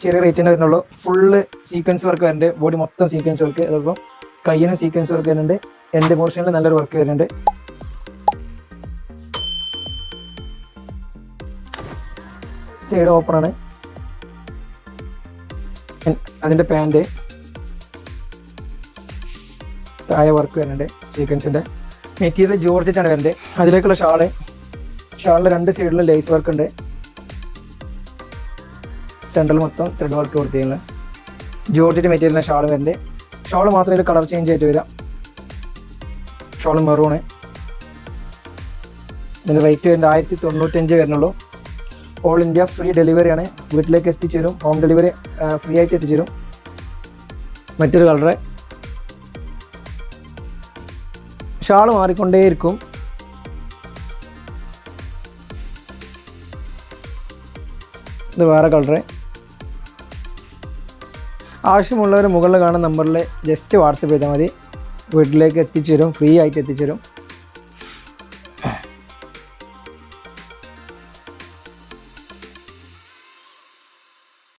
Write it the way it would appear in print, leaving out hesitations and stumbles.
ചെറിയ റേറ്റിന് വരുന്നുള്ളൂ. ഫുള്ള് സീക്വൻസ് വർക്ക് വരുന്നുണ്ട്, ബോഡി മൊത്തം സീക്വൻസ് വർക്ക്. അതോടൊപ്പം കയ്യിനും സീക്വൻസ് വർക്ക് വരുന്നുണ്ട്. എൻ്റെ പോർഷനിൽ നല്ലൊരു വർക്ക് വരുന്നുണ്ട്. സൈഡ് ഓപ്പൺ ആണ്. അതിൻ്റെ പാൻറ് താഴെ വർക്ക് വരുന്നുണ്ട് സീക്വൻസിൻ്റെ. മെറ്റീരിയൽ ജോർജറ്റാണ് വരുന്നത്. അതിലേക്കുള്ള ഷാളിൻ്റെ 2 സൈഡിലും ലേസ് വർക്ക് ഉണ്ട്. സെൻട്രൽ മൊത്തം ത്രെഡ് വർക്ക് കൊടുത്തിട്ടുള്ള ജോർജറ്റ് മെറ്റീരിയലിൻ്റെ ഷാൾ വരുന്നുണ്ട്. ഷാൾ മാത്രമേ കളർ ചേഞ്ച് ആയിട്ട് വരാം. Shawl maroon. ഇതിൻ്റെ റേറ്റ് വരുന്നത് 1095 വരുന്നുള്ളൂ. ഓൾ ഇന്ത്യ ഫ്രീ ഡെലിവറിയാണ്. വീട്ടിലേക്ക് എത്തിച്ചു തരും. ഹോം ഡെലിവറി ഫ്രീ ആയിട്ട് എത്തിച്ചു തരും. മറ്റൊരു കളറ്. ഷാൾ മാറിക്കൊണ്ടേയിരിക്കും. ഇത് വേറെ കളറ്. ആവശ്യമുള്ളവർ മുകളിൽ കാണുന്ന നമ്പറിൽ ജസ്റ്റ് വാട്സപ്പ് ചെയ്താൽ മതി. വീട്ടിലേക്ക് എത്തിച്ചു തരും, ഫ്രീ ആയിട്ട് എത്തിച്ചു തരും.